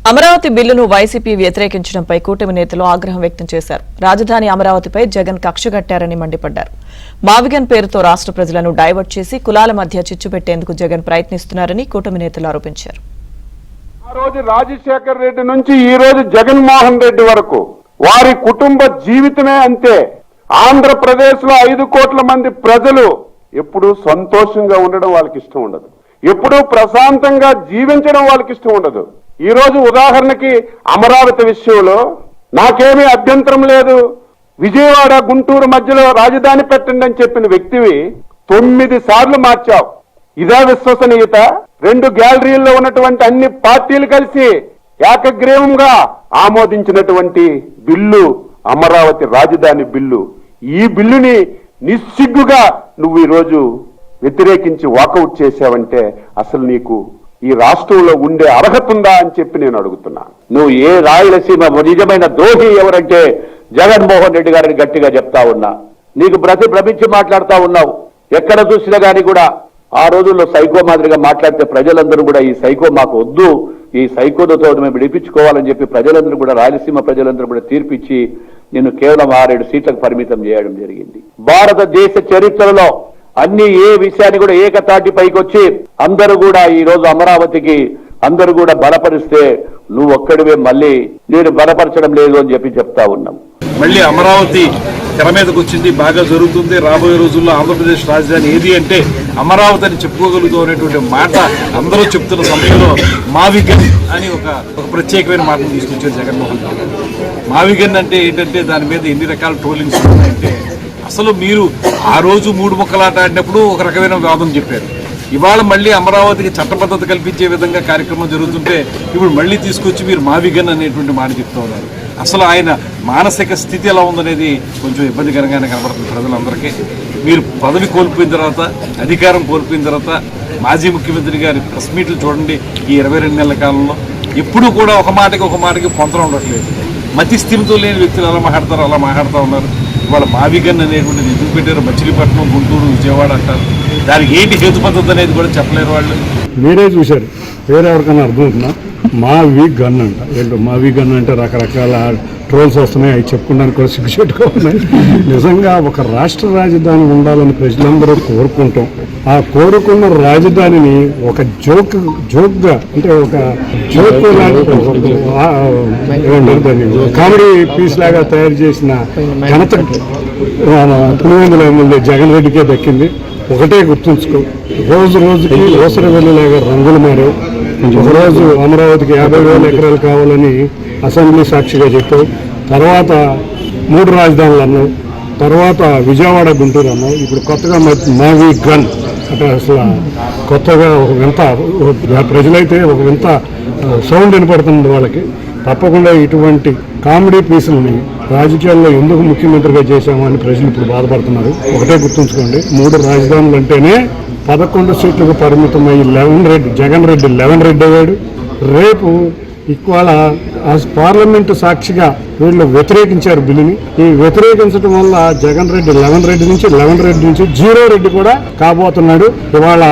అమరావతి బిల్లును వైసీపీ వ్యతిరేకించడంపై కూటమి నేతలు ఆగ్రహం వ్యక్తం చేశారు. రాజధాని అమరావతిపై జగన్ కక్షగట్టారని మండిపడ్డారు. మావిగన్ పేరుతో రాష్ట్ర ప్రజలను డైవర్ట్ చేసి కులాల మధ్య చిచ్చు పెట్టేందుకు జగన్ ప్రయత్నిస్తున్నారని కూటమి నేతలు ఆరోపించారు. ఆ రోజు రాజశేఖర్ రెడ్డి నుంచి ఈ రోజు జగన్మోహన్ రెడ్డి వరకు వారి కుటుంబ జీవితమే అంతే. ఆంధ్రప్రదేశ్ లో 5 కోట్ల మంది ప్రజలు ఎప్పుడు సంతోషంగా ఉండడం వాళ్ళకి ఇష్టం ఉండదు, ఎప్పుడు ప్రశాంతంగా జీవించడం వాళ్ళకి ఇష్టం ఉండదు. ఈ రోజు ఉదాహరణకి అమరావతి విషయంలో నాకేమీ అభ్యంతరం లేదు, విజయవాడ గుంటూరు మధ్యలో రాజధాని పెట్టండి అని చెప్పిన వ్యక్తివి 9 సార్లు మార్చావు. ఇదా విశ్వసనీయత? 2 గ్యాలరీల్లో ఉన్నటువంటి అన్ని పార్టీలు కలిసి ఏకగ్రీవంగా ఆమోదించినటువంటి బిల్లు అమరావతి రాజధాని బిల్లు. ఈ బిల్లుని నిస్సిగ్గుగా నువ్వు ఈరోజు వ్యతిరేకించి వాకౌట్ చేశావంటే అసలు నీకు ఈ రాష్ట్రంలో ఉండే అర్హత ఉందా అని చెప్పి నేను అడుగుతున్నా. నువ్వు ఏ రాయలసీమ నిజమైన ద్రోహి ఎవరంటే జగన్మోహన్ రెడ్డి గారిని గట్టిగా చెప్తా ఉన్నా. నీకు భ్రమించి మాట్లాడుతా ఉన్నావు. ఎక్కడ చూసినా గానీ కూడా ఆ రోజుల్లో సైకో మాదిరిగా మాట్లాడితే ప్రజలందరూ కూడా ఈ సైకో మాకు వద్దు, ఈ సైకోతో మేము విడిపించుకోవాలని చెప్పి ప్రజలందరూ కూడా రాయలసీమ ప్రజలందరూ కూడా తీర్పిచ్చి నేను కేవలం 6-7 సీట్లకు పరిమితం చేయడం జరిగింది. భారతదేశ చరిత్రలో అన్ని ఏ విషయాన్ని కూడా ఏకతాటి పైకి వచ్చి అందరూ కూడా ఈ రోజు అమరావతికి అందరూ కూడా బలపరిస్తే నువ్వు ఒక్కడివే మళ్ళీ నేను బలపరచడం లేదు అని చెప్పి చెప్తా ఉన్నాం. మళ్ళీ అమరావతి తెర మీదకి వచ్చింది, బాగా జరుగుతుంది. రాబోయే రోజుల్లో ఆంధ్రప్రదేశ్ రాజధాని ఏది అంటే అమరావతి అని చెప్పుకోగలుగుతాం అనేటువంటి మాట అందరూ చెప్తున్న సమయంలో మావిగన్ అని ఒక ప్రత్యేకమైన మాటను తీసుకొచ్చారు జగన్మోహన్ రెడ్డి గారు. మావిగన్ అంటే ఏంటంటే దాని మీద ఎన్ని రకాల ట్రోలింగ్స్ ఉన్నాయంటే అసలు మీరు ఆ రోజు 3 ముక్కలాట ఆడినప్పుడు ఒక రకమైన వాదన చెప్పారు. ఇవాళ మళ్ళీ అమరావతికి చట్టబద్ధత కల్పించే విధంగా కార్యక్రమం జరుగుతుంటే ఇప్పుడు మళ్ళీ తీసుకొచ్చి మీరు మావిగన్ అనేటువంటి మాట చెప్తూ ఉన్నారు. అసలు ఆయన మానసిక స్థితి ఎలా ఉందనేది కొంచెం ఇబ్బందికరంగానే కనబడుతుంది ప్రజలందరికీ. మీరు పదవి కోల్పోయిన తర్వాత, అధికారం కోల్పోయిన తర్వాత మాజీ ముఖ్యమంత్రి గారి ప్రెస్ మీట్లు చూడండి. ఈ 22 నెలల కాలంలో ఎప్పుడూ కూడా ఒక మాటకి పొంతన ఉండట్లేదు. మతి స్థిమితో లేని వ్యక్తులు ఎలా మాట్లాడతారో అలా మాట్లాడుతూ ఉన్నారు. వాళ్ళ మావిగన్ అనేటువంటిది ఎందుకు పెట్టారు? మచిలీపట్నం, గుంటూరు, విజయవాడ అంటారు. దానికి ఏంటి హేతు పద్ధతి అనేది కూడా చెప్పలేరు వాళ్ళు. మీరే చూశారు, వేరే ఎవరికైనా అర్థమవుతుందా? మావిగన్ అంట. ఏంటో మావిగన్ అంటే రకరకాల ట్రోల్స్ వస్తున్నాయి, అవి చెప్పుకోవడానికి కూడా సిగ్గుచెట్టుకోవాలి. నిజంగా ఒక రాష్ట్ర రాజధాని ఉండాలని ప్రజలందరూ కోరుకుంటాం. ఆ కోరుకున్న రాజధానిని ఒక జోక్గా అంటే ఒక జోక్ కామెడీ పీస్ లాగా తయారు చేసిన ఘనత పులివెందుల ఎమ్మెల్యే జగన్ రెడ్డికే దక్కింది. ఒకటే గుర్తుంచుకో, రోజుకి ఓసర వెళ్ళలాగా రంగులు మారావు. ఒకరోజు అమరావతికి 50,000 ఎకరాలు కావాలని అసెంబ్లీ సాక్షిగా చెప్పావు, తర్వాత 3 రాజధానులు అన్నావు, తర్వాత విజయవాడ, గుంటూరు అన్నావు, ఇప్పుడు కొత్తగా మావిగన్ అంటే అసలు కొత్తగా ఒక వింత ప్రజలైతే ఒక వింత సౌండ్ వినపడుతుంది వాళ్ళకి. తప్పకుండా ఇటువంటి కామెడీ పీసులని రాజకీయాల్లో ఎందుకు ముఖ్యమంత్రిగా చేశామని ప్రజలు ఇప్పుడు బాధపడుతున్నారు. ఒకటే గుర్తుంచుకోండి, 3 రాజధానులు అంటేనే 11 సీట్లకు పరిమితమై జగన్ రెడ్డి 11 రెడ్డి అయ్యాడు. రేపు ఇవాళ పార్లమెంటు సాక్షిగా వీళ్ళు వ్యతిరేకించారు బిల్లుని. ఈ వ్యతిరేకించడం వల్ల జగన్ రెడ్డి 11 రెడ్డి నుంచి 0 రెడ్డి కూడా కాబోతున్నాడు. ఇవాళ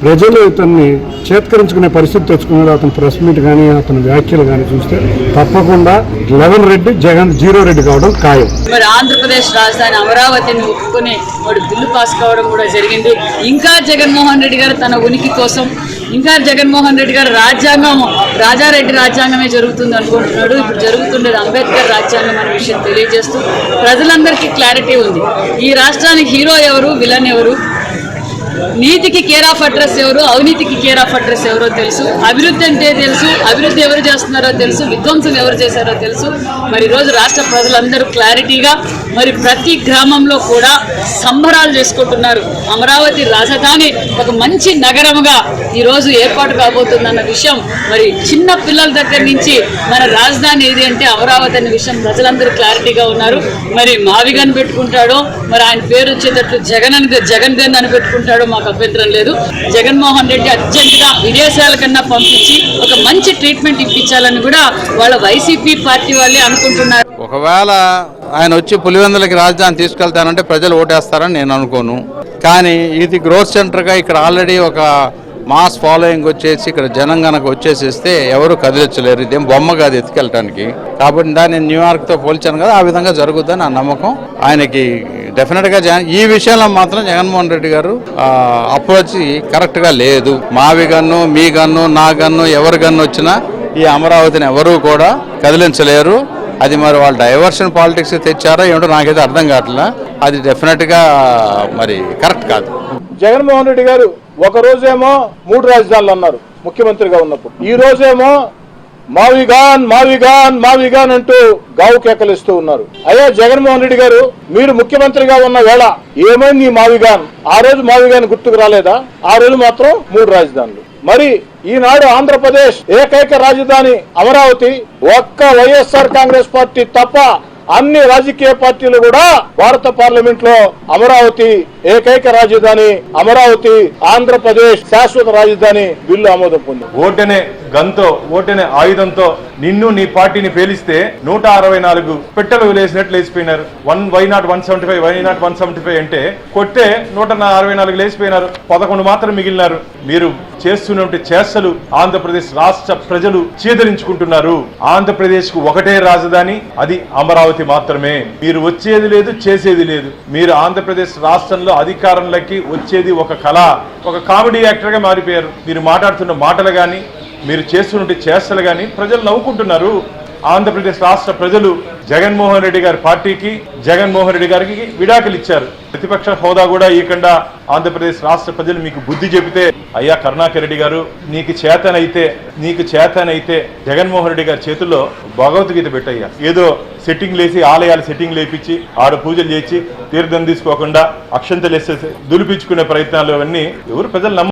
ప్రజలు ఇతన్ని చేత్కరించుకునే పరిస్థితి తెచ్చుకున్నాడు. అతని ప్రెస్ మీట్ కానీ అతని వ్యాఖ్యలు కానీ చూస్తే తప్పకుండా 11 రెడ్డి జగన్ 0 రెడ్డి కావడం ఖాయం. మరి ఆంధ్రప్రదేశ్ రాజధాని అమరావతిని ఒప్పుకొని వాడు బిల్లు పాస్ కావడం కూడా జరిగింది. ఇంకా జగన్మోహన్ రెడ్డి గారు తన ఉనికి కోసం ఇంకా జగన్మోహన్ రెడ్డి గారు రాజారెడ్డి రాజ్యాంగమే జరుగుతుంది అనుకుంటున్నాడు. ఇప్పుడు జరుగుతుండేది అంబేద్కర్ రాజ్యాంగం అనే విషయం తెలియజేస్తూ ప్రజలందరికీ క్లారిటీ ఉంది. ఈ రాష్ట్రానికి హీరో ఎవరు, విలన్ ఎవరు, నీతికి కేర్ ఆఫ్ అడ్రస్ ఎవరు, అవినీతికి కేర్ ఆఫ్ అడ్రస్ ఎవరో తెలుసు. అభివృద్ధి అంటే తెలుసు, అభివృద్ధి ఎవరు చేస్తున్నారో తెలుసు, విధ్వంసం ఎవరు చేశారో తెలుసు. మరి ఈరోజు రాష్ట్ర ప్రజలందరూ క్లారిటీగా మరి ప్రతి గ్రామంలో కూడా సంబరాలు చేసుకుంటున్నారు. అమరావతి రాజధాని ఒక మంచి నగరముగా ఈరోజు ఏర్పాటు కాబోతుందన్న విషయం మరి చిన్న పిల్లల దగ్గర నుంచి మన రాజధాని ఏది అంటే అమరావతి అనే విషయం ప్రజలందరూ క్లారిటీగా ఉన్నారు. మరి మావిగన్ పెట్టుకుంటాడో మరి ఆయన పేరు వచ్చేటట్లు జగన్ గన్ అని పెట్టుకుంటాడో మాకు అభ్యంతరం లేదు. జగన్మోహన్ రెడ్డి అర్జెంటుగా విదేశాల కన్నా పంపించి ఒక మంచి ట్రీట్మెంట్ ఇప్పించాలని కూడా వాళ్ళ వైసీపీ పార్టీ వాళ్ళే అనుకుంటున్నారు. ఒకవేళ ఆయన వచ్చి పులివెందులకి రాజధాని తీసుకెళ్తానంటే ప్రజలు ఓటేస్తారని నేను అనుకోను. కానీ ఇది గ్రోత్ సెంటర్గా ఇక్కడ ఆల్రెడీ ఒక మాస్ ఫాలోయింగ్ వచ్చేసి ఇక్కడ జనం గనక వచ్చేసేస్తే ఎవరు కదిలించలేరు. ఇదేం బొమ్మ కాదు ఎత్తుకెళ్ళటానికి. కాబట్టి దాన్ని న్యూయార్క్తో పోల్చాను కదా, ఆ విధంగా జరుగుతుందని నా నమ్మకం. ఆయనకి డెఫినెట్గా ఈ విషయంలో మాత్రం జగన్మోహన్ రెడ్డి గారు అప్రోచ్ కరెక్ట్గా లేదు. మావి గన్ను, మీ గన్ను, నా గన్ను, ఎవరి గన్ను వచ్చినా ఈ అమరావతిని ఎవరూ కూడా కదిలించలేరు. అది మరి వాళ్ళు డైవర్షన్ పాలిటిక్స్ తెచ్చారో ఏమిటో నాకైతే అర్థం కావట్లా. అది డెఫినెట్గా మరి కరెక్ట్ కాదు. జగన్మోహన్ రెడ్డి గారు ఒక రోజేమో 3 రాజధానులు అన్నారు ముఖ్యమంత్రిగా ఉన్నప్పుడు, ఈ రోజేమో మావిగాన్ మావిగాన్ మావిగాన్ అంటూ గావు కేకలిస్తూ ఉన్నారు. అయ్యా జగన్మోహన్ రెడ్డి గారు, మీరు ముఖ్యమంత్రిగా ఉన్న వేళ ఏమైంది ఈ మావిగాన్? ఆ రోజు మావిగాన్ గుర్తుకు రాలేదా? ఆ రోజు మాత్రం 3 రాజధానులు. మరి ఈనాడు ఆంధ్రప్రదేశ్ ఏకైక రాజధాని అమరావతి. ఒక్క వైఎస్ఆర్ కాంగ్రెస్ పార్టీ తప్ప అన్ని రాజకీయ పార్టీలు కూడా భారత పార్లమెంట్ లో అమరావతి ఏకైక రాజధాని, అమరావతి ఆంధ్రప్రదేశ్ శాశ్వత రాజధాని బిల్లు ఆమోదం పొంది. ఓటనే గంతో, ఓటనే ఆయుధంతో నిన్ను నీ పార్టీని పేలిస్తే 164 పెట్టెలు లేసినట్లు లేచిపోయినారు. వై నాట్ 175 అంటే కొట్టే 164 లేచిపోయినారు. 11 మాత్రం మిగిలినారు. మీరు చేస్తున్నటువంటి చేష్టలు ఆంధ్రప్రదేశ్ రాష్ట్ర ప్రజలు చీదరించుకుంటున్నారు. ఆంధ్రప్రదేశ్ కు ఒకటే రాజధాని, అది అమరావతి మాత్రమే. మీరు వచ్చేది లేదు, చేసేది లేదు. మీరు ఆంధ్రప్రదేశ్ రాష్ట్రంలో అధికారంలోకి వచ్చేది ఒక కళ, ఒక కామెడీ యాక్టర్ గా మారిపోయారు. మీరు మాట్లాడుతున్న మాటలు గాని, మీరు చేస్తున్న చేష్టలు గాని ప్రజలు నవ్వుకుంటున్నారు. ఆంధ్రప్రదేశ్ రాష్ట్ర ప్రజలు జగన్మోహన్ రెడ్డి గారి పార్టీకి, జగన్మోహన్ రెడ్డి గారికి విడాకులు ఇచ్చారు. ప్రతిపక్ష హోదా కూడా ఇవ్వకుండా ఆంధ్రప్రదేశ్ రాష్ట్ర ప్రజలు మీకు బుద్ధి చెబితే, అయ్యా కరుణాకర్ రెడ్డి గారు, నీకు చేతనైతే జగన్మోహన్ రెడ్డి గారి చేతుల్లో భగవద్గీత పెట్టయ్యా. ఏదో సెట్టింగ్ లేసి ఆలయాలు సెట్టింగ్ లేపించి ఆడ పూజలు చేసి తీర్థం తీసుకోకుండా అక్షంతలు వేసేసి దులిపించుకునే ప్రయత్నాలు అవన్నీ ఎవరు ప్రజలు